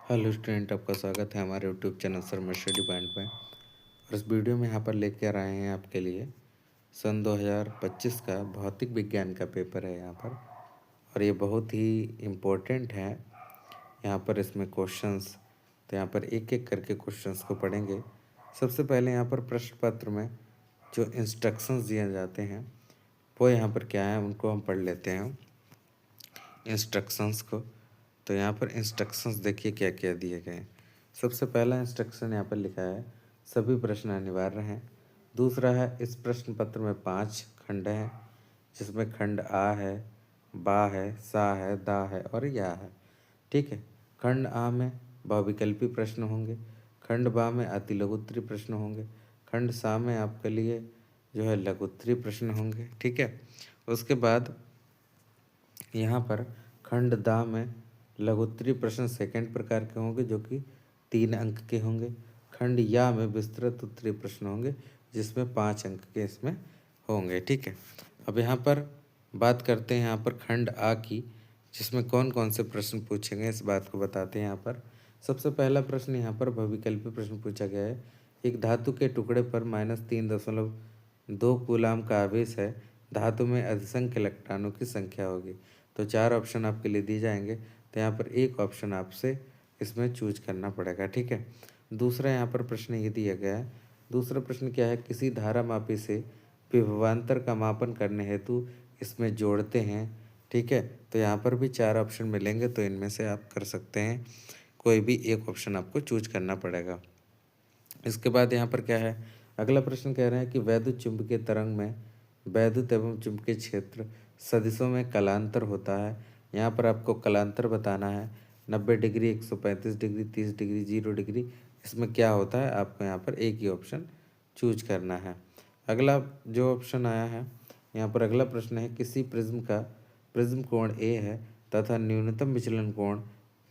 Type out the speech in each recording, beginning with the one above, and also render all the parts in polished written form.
Hello student, आपका स्वागत है हमारे YouTube channel Sharma study point में। और इस वीडियो में यहाँ पर लेकर आए हैं आपके लिए सन 2025 का भौतिक विज्ञान का पेपर है यहाँ पर। और ये बहुत ही इम्पोर्टेंट है। यहाँ पर इसमें क्वेश्चंस, तो यहाँ पर एक एक करके क्वेश्चंस को पढ़ेंगे। सबसे पहले यहाँ पर प्रश्न पत्र में जो इंस्ट्रक्शंस दिए जाते हैं वो यहाँ पर क्या है, उनको हम पढ़ लेते हैं इंस्ट्रक्शंस को। तो यहाँ पर इंस्ट्रक्शंस देखिए क्या क्या दिए गए हैं। सबसे पहला इंस्ट्रक्शन यहाँ पर लिखा है सभी प्रश्न अनिवार्य हैं। दूसरा है इस प्रश्न पत्र में 5 खंड हैं, जिसमें खंड आ है, बा है, सा है, दा है और या है। ठीक है। खंड आ में बहुविकल्पी प्रश्न होंगे, खंड बा में अति लघुत्तरी प्रश्न होंगे, खंड सा में आपके लिए जो है लघुत्तरी प्रश्न होंगे। ठीक है। उसके बाद यहाँ पर खंड दा में लघुत्तरी प्रश्न सेकंड प्रकार के होंगे जो कि 3 अंक के होंगे। खंड या में विस्तृत उत्तरीय प्रश्न होंगे जिसमें 5 अंक के इसमें होंगे। ठीक है। अब यहाँ पर बात करते हैं यहाँ पर खंड आ की, जिसमें कौन कौन से प्रश्न पूछेंगे इस बात को बताते हैं। यहाँ पर सबसे पहला प्रश्न यहाँ पर बहुविकल्पी प्रश्न पूछा गया है। एक धातु के टुकड़े पर -3.2 कूलाम का आवेश है, धातु में अधिसंख्य इलेक्ट्रॉनों की संख्या होगी। तो 4 ऑप्शन आपके लिए दिए जाएंगे, तो यहाँ पर एक ऑप्शन आपसे इसमें चूज करना पड़ेगा। ठीक है। दूसरा यहाँ पर प्रश्न ये दिया गया है। दूसरा प्रश्न क्या है, किसी धारा मापी से विभवांतर का मापन करने हेतु इसमें जोड़ते हैं। ठीक है। तो यहाँ पर भी 4 ऑप्शन मिलेंगे, तो इनमें से आप कर सकते हैं, कोई भी एक ऑप्शन आपको चूज करना पड़ेगा। इसके बाद यहाँ पर क्या है, अगला प्रश्न कह रहे हैं कि वैद्युत चुंबकीय तरंग में वैद्युत एवं चुंबकीय क्षेत्र सदिशों में कलांतर होता है। यहाँ पर आपको कलांतर बताना है। 90 डिग्री, 135 डिग्री, 30 डिग्री, 0 डिग्री, इसमें क्या होता है आपको यहाँ पर एक ही ऑप्शन चूज करना है। अगला जो ऑप्शन आया है यहाँ पर, अगला प्रश्न है किसी प्रिज्म कोण ए है तथा न्यूनतम विचलन कोण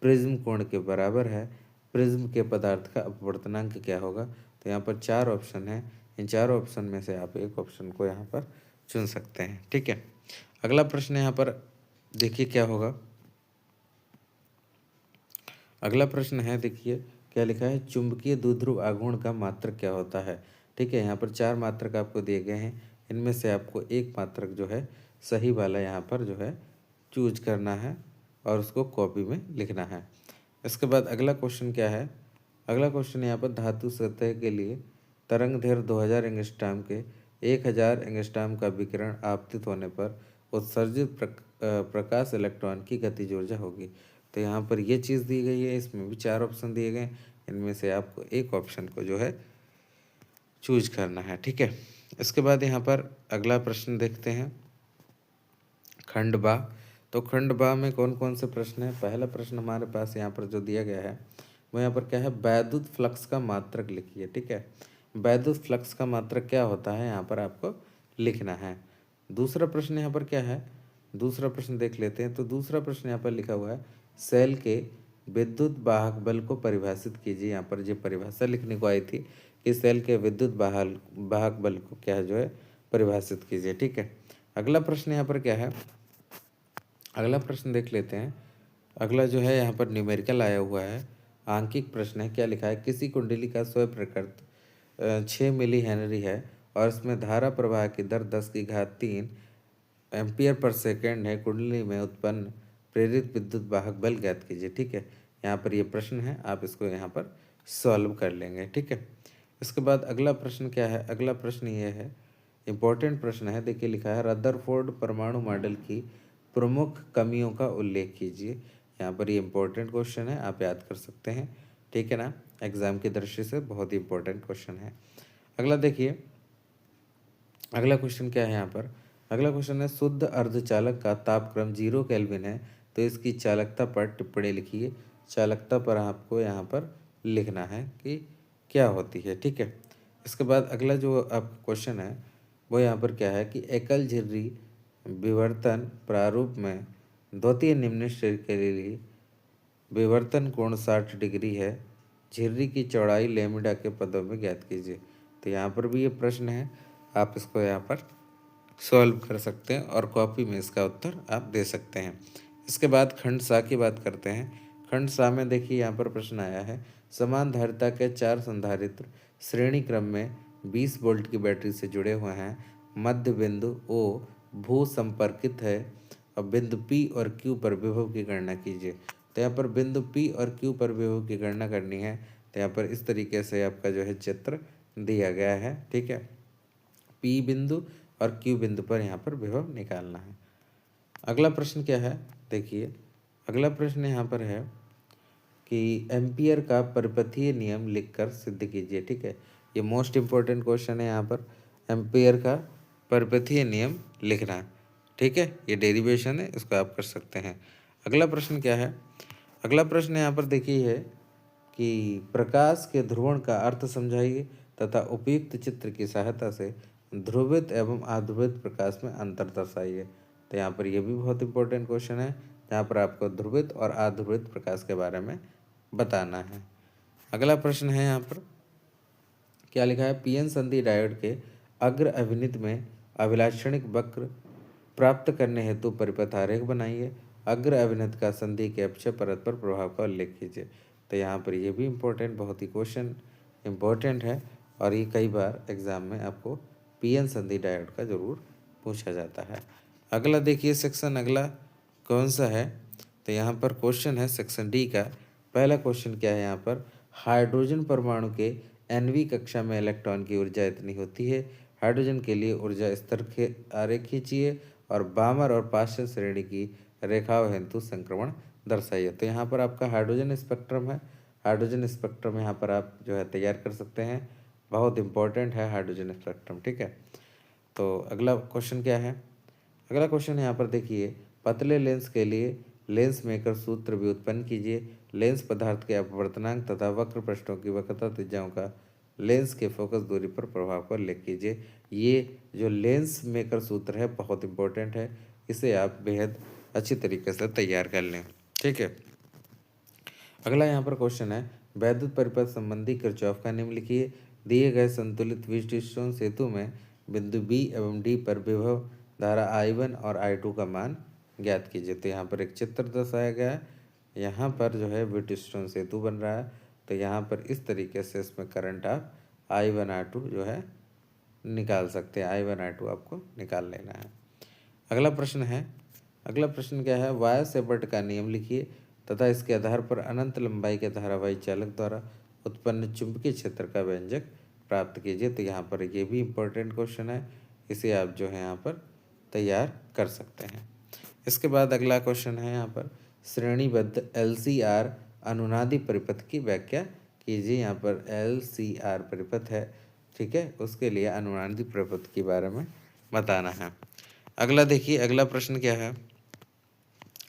प्रिज्म कोण के बराबर है, प्रिज्म के पदार्थ का अपवर्तनांक क्या होगा। तो यहाँ पर 4 ऑप्शन है, इन 4 ऑप्शन में से आप एक ऑप्शन को यहाँ पर चुन सकते हैं। ठीक है। अगला प्रश्न यहाँ पर देखिए क्या होगा। अगला प्रश्न है, देखिए क्या लिखा है, चुंबकीय द्विध्रुव आघूर्ण का मात्रक क्या होता है। ठीक है। यहाँ पर 4 मात्रक आपको दिए गए हैं, इनमें से आपको एक मात्रक जो है सही वाला यहाँ पर जो है चूज करना है और उसको कॉपी में लिखना है। इसके बाद अगला क्वेश्चन क्या है, अगला क्वेश्चन यहाँ पर धातु सतह के लिए तरंग दैर्घ्य 2000 एंगस्ट्रॉम के 1000 एंगस्ट्रॉम का विकिरण आपतित होने पर उत्सर्जित प्रकाश इलेक्ट्रॉन की गतिज ऊर्जा होगी। तो यहाँ पर ये चीज़ दी गई है, इसमें भी 4 ऑप्शन दिए गए, इनमें से आपको एक ऑप्शन को जो है चूज करना है। ठीक है। इसके बाद यहाँ पर अगला प्रश्न देखते हैं, खंड बा। तो खंड बा में कौन कौन से प्रश्न हैं। पहला प्रश्न हमारे पास यहाँ पर जो दिया गया है वो यहाँ पर क्या है, वैद्युत फ्लक्स का मात्रक लिखिए। ठीक है। वैद्युत फ्लक्स का मात्रक क्या होता है यहाँ पर आपको लिखना है। दूसरा प्रश्न यहाँ पर क्या है, दूसरा प्रश्न देख लेते हैं। तो दूसरा प्रश्न यहाँ पर लिखा हुआ है सेल के विद्युत वाहक बल को परिभाषित कीजिए। यहाँ पर जो परिभाषा लिखने को आई थी कि सेल के विद्युत वाहक बल को क्या जो है परिभाषित कीजिए। ठीक है। अगला प्रश्न यहाँ पर क्या है, अगला प्रश्न देख लेते हैं। अगला जो है यहाँ पर न्यूमेरिकल आया हुआ है, आंकिक प्रश्न है। क्या लिखा है, किसी कुंडली का स्वयं प्रकृत 6 मिली हेनरी है और इसमें धारा प्रवाह की दर 10⁻³ एम्पियर पर सेकेंड है। कुंडली में उत्पन्न प्रेरित विद्युत वाहक बल ज्ञात कीजिए। ठीक है। यहाँ पर ये प्रश्न है, आप इसको यहाँ पर सॉल्व कर लेंगे। ठीक है। इसके बाद अगला प्रश्न क्या है, अगला प्रश्न ये है, इम्पोर्टेंट प्रश्न है। देखिए लिखा है रदरफोर्ड परमाणु मॉडल की प्रमुख कमियों का उल्लेख कीजिए। यहाँ पर ये इम्पोर्टेंट क्वेश्चन है, आप याद कर सकते हैं। ठीक है ना, एग्जाम की दृष्टि से बहुत ही इंपॉर्टेंट क्वेश्चन है। अगला देखिए, अगला क्वेश्चन क्या है यहाँ पर, अगला क्वेश्चन है शुद्ध अर्धचालक का तापक्रम 0 केल्विन है, तो इसकी चालकता पर टिप्पणी लिखिए। चालकता पर आपको यहाँ पर लिखना है कि क्या होती है। ठीक है। इसके बाद अगला जो आपका क्वेश्चन है वो यहाँ पर क्या है कि एकल झिर्री विवर्तन प्रारूप में द्वितीय निम्न श्रेणी के लिए विवर्तन कोण 60 डिग्री है, झिर्री की चौड़ाई लैम्ब्डा के पदों में ज्ञात कीजिए। तो यहाँ पर भी ये प्रश्न है, आप इसको यहाँ पर सॉल्व कर सकते हैं और कॉपी में इसका उत्तर आप दे सकते हैं। इसके बाद खंड सा की बात करते हैं। खंड सा में देखिए यहाँ पर प्रश्न आया है, समान धारिता के 4 संधारित्र श्रेणी क्रम में 20 वोल्ट की बैटरी से जुड़े हुए हैं। मध्य बिंदु ओ भू संपर्कित है और बिंदु P और Q पर विभव की गणना कीजिए। तो यहाँ पर बिंदु P और Q पर विभव की गणना करनी है। तो यहाँ पर इस तरीके से आपका जो है चित्र दिया गया है, ठीक है। P बिंदु और Q बिंदु पर यहाँ पर विभव निकालना है। अगला प्रश्न क्या है, देखिए अगला प्रश्न यहाँ पर है कि एम्पियर का परिपथीय नियम लिखकर सिद्ध कीजिए, ठीक है। ये मोस्ट इम्पोर्टेंट क्वेश्चन है यहाँ पर, एम्पियर का परिपथीय नियम लिखना, ठीक है। ये डेरिवेशन है, इसको आप कर सकते हैं। अगला प्रश्न क्या है, अगला प्रश्न यहाँ पर देखिए है कि प्रकाश के ध्रुवण का अर्थ समझाइए तथा उपयुक्त चित्र की सहायता से ध्रुवित एवं अध्रुवित प्रकाश में अंतर दर्शाइए। तो यहाँ पर यह भी बहुत इंपॉर्टेंट क्वेश्चन है, जहाँ पर आपको ध्रुवित और अध्रुवित प्रकाश के बारे में बताना है। अगला प्रश्न है यहाँ पर क्या लिखा है, पीएन संधि डायोड के अग्र अभिनित में अभिलाक्षणिक वक्र प्राप्त करने हेतु परिपथ आरेख बनाइए। अग्र अभिनित का संधि के अक्षय परत पर प्रभाव का उल्लेख कीजिए। तो यहाँ पर ये भी इम्पोर्टेंट, बहुत ही क्वेश्चन इम्पोर्टेंट है और ये कई बार एग्जाम में आपको पीएन संधि डायोड का जरूर पूछा जाता है। अगला देखिए सेक्शन अगला कौन सा है, तो यहाँ पर क्वेश्चन है सेक्शन डी का। पहला क्वेश्चन क्या है यहाँ पर, हाइड्रोजन परमाणु के एनवी कक्षा में इलेक्ट्रॉन की ऊर्जा इतनी होती है। हाइड्रोजन के लिए ऊर्जा स्तर के आरेख खींचिए और बामर और पार्श्व श्रेणी की रेखाओं हेतु संक्रमण दर्शाइए। तो यहाँ पर आपका हाइड्रोजन स्पेक्ट्रम है, हाइड्रोजन स्पेक्ट्रम यहाँ पर आप जो है तैयार कर सकते हैं, बहुत इंपॉर्टेंट है हाइड्रोजन स्पेक्ट्रम, ठीक है। तो अगला क्वेश्चन क्या है, अगला क्वेश्चन यहाँ पर देखिए, पतले लेंस के लिए लेंस मेकर सूत्र भी उत्पन्न कीजिए। लेंस पदार्थ के अपवर्तनांक तथा वक्र पृष्ठों की वक्रता त्रिज्याओं का लेंस के फोकस दूरी पर प्रभाव को उल्लेख कीजिए। ये जो लेंस मेकर सूत्र है बहुत इंपॉर्टेंट है, इसे आप बेहद अच्छी तरीके से तैयार कर लें, ठीक है। अगला यहाँ पर क्वेश्चन है, वैद्युत परिपथ संबंधी किरचॉफ का नियम लिखिए। दिए गए संतुलित व्हीटस्टोन सेतु में बिंदु बी एवं डी पर विभव धारा I1 और I2 का मान ज्ञात कीजिए। तो यहाँ पर एक चित्र दर्शाया गया है, यहाँ पर जो है व्हीटस्टोन सेतु बन रहा है। तो यहाँ पर इस तरीके से इसमें करंट आप I1 I2 जो है निकाल सकते हैं, I1 I2 आपको निकाल लेना है। अगला प्रश्न है, अगला प्रश्न क्या है, वायर सेपर्ट का नियम लिखिए तथा इसके आधार पर अनंत लंबाई के धारावाही चालक द्वारा उत्पन्न चुंबकीय क्षेत्र का व्यंजक प्राप्त कीजिए। तो यहाँ पर ये भी इम्पोर्टेंट क्वेश्चन है, इसे आप जो है यहाँ पर तैयार कर सकते हैं। इसके बाद अगला क्वेश्चन है यहाँ पर, श्रेणीबद्ध LCR अनुनादी परिपथ की व्याख्या कीजिए। यहाँ पर LCR परिपथ है, ठीक है, उसके लिए अनुनादी परिपथ के बारे में बताना है। अगला देखिए अगला प्रश्न क्या है,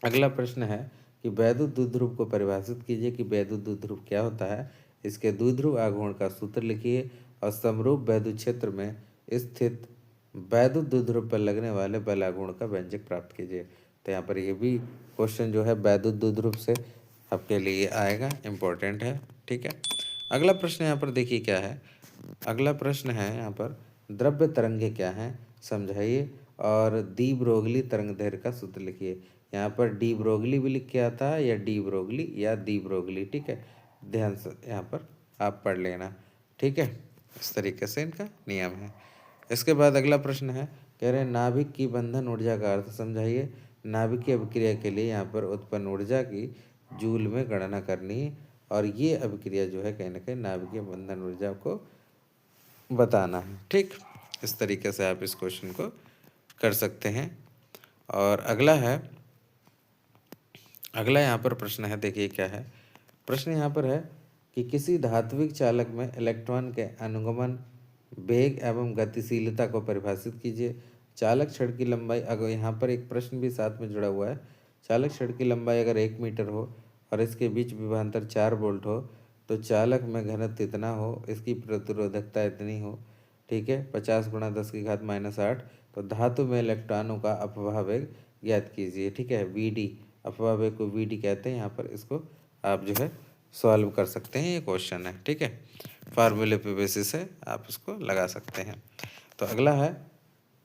अगला प्रश्न है कि वैद्युत द्विध्रुव को परिभाषित कीजिए कि वैद्युत द्विध्रुव क्या होता है। इसके द्विध्रुव आघूर्ण का सूत्र लिखिए और समरूप वैद्युत क्षेत्र में स्थित वैद्युत द्विध्रुव पर लगने वाले बल आघूर्ण का व्यंजक प्राप्त कीजिए। तो यहाँ पर ये भी क्वेश्चन जो है वैद्युत द्विध्रुव से आपके लिए आएगा, इम्पोर्टेंट है, ठीक है। अगला प्रश्न यहाँ पर देखिए क्या है, अगला प्रश्न है यहाँ पर, द्रव्य तरंगे क्या हैं समझाइए और डी ब्रोगली तरंग दैर्घ्य का सूत्र लिखिए। यहाँ पर डी ब्रोगली भी लिख के आता है या डी ब्रोगली या दी ब्रोगली, ठीक है, ध्यान से यहाँ पर आप पढ़ लेना, ठीक है। इस तरीके से इनका नियम है। इसके बाद अगला प्रश्न है, कह रहे हैं नाभिक की बंधन ऊर्जा का अर्थ समझाइए। नाभिक की अभिक्रिया के लिए यहाँ पर उत्पन्न ऊर्जा की जूल में गणना करनी है और ये अभिक्रिया जो है कहीं ना कहीं नाभिकीय बंधन ऊर्जा को बताना है, ठीक। इस तरीके से आप इस क्वेश्चन को कर सकते हैं। और अगला है, अगला यहाँ पर प्रश्न है, देखिए क्या है प्रश्न यहाँ पर है कि किसी धात्विक चालक में इलेक्ट्रॉन के अनुगमन वेग एवं गतिशीलता को परिभाषित कीजिए। चालक छड़ की लंबाई, अगर यहाँ पर एक प्रश्न भी साथ में जुड़ा हुआ है, चालक छड़ की लंबाई अगर 1 मीटर हो और इसके बीच विभवांतर 4 वोल्ट हो तो चालक में घनत्व इतना हो, इसकी प्रतिरोधकता इतनी हो, ठीक है, 50 × 10⁻⁸। तो धातु में इलेक्ट्रॉनों का अपवाह वेग ज्ञात कीजिए, ठीक है, VD, अपवाह वेग को VD कहते हैं। यहाँ पर इसको आप जो है सॉल्व कर सकते हैं, ये क्वेश्चन है, ठीक है, फार्मूले पे बेसिस है, आप इसको लगा सकते हैं। तो अगला है,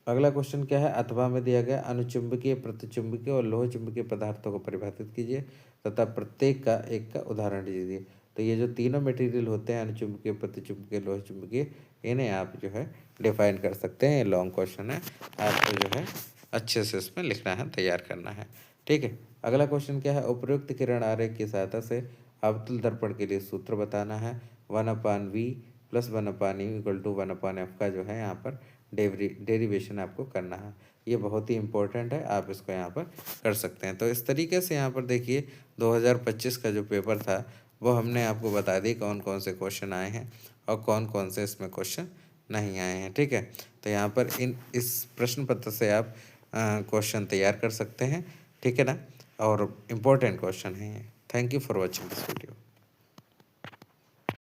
अगला क्वेश्चन क्या है, अथवा में दिया गया अनुचुंबकीय प्रतिचुंबकीय और लोह चुंबकीय पदार्थों को परिभाषित कीजिए। तथा प्रत्येक का एक का उदाहरण दीजिए। तो ये जो तीनों मटेरियल होते हैं अनुचुंबकीय, प्रतिचुंबकीय, लोह चुंबकीय, इन्हें आप जो है डिफाइन कर सकते हैं। ये लॉन्ग क्वेश्चन है, आपको जो है अच्छे से इसमें लिखना है, तैयार करना है। ठीक है, अगला क्वेश्चन क्या है, उपरोक्त किरण आरेख की सहायता से अवतल दर्पण के लिए सूत्र बताना है। 1/v plus 1/e equal to 1/f का जो है यहाँ पर डेरिवेशन आपको करना है। ये बहुत ही इंपॉर्टेंट है, आप इसको यहाँ पर कर सकते हैं। तो इस तरीके से यहाँ पर देखिए 2025 का जो पेपर था वो हमने आपको बता दी कौन कौन से क्वेश्चन आए हैं और कौन कौन से इसमें क्वेश्चन नहीं आए हैं। ठीक है, तो यहाँ पर इस प्रश्न पत्र से आप क्वेश्चन तैयार कर सकते हैं। ठीक है ना, और इम्पोर्टेंट क्वेश्चन है ये। Thank you for watching this video.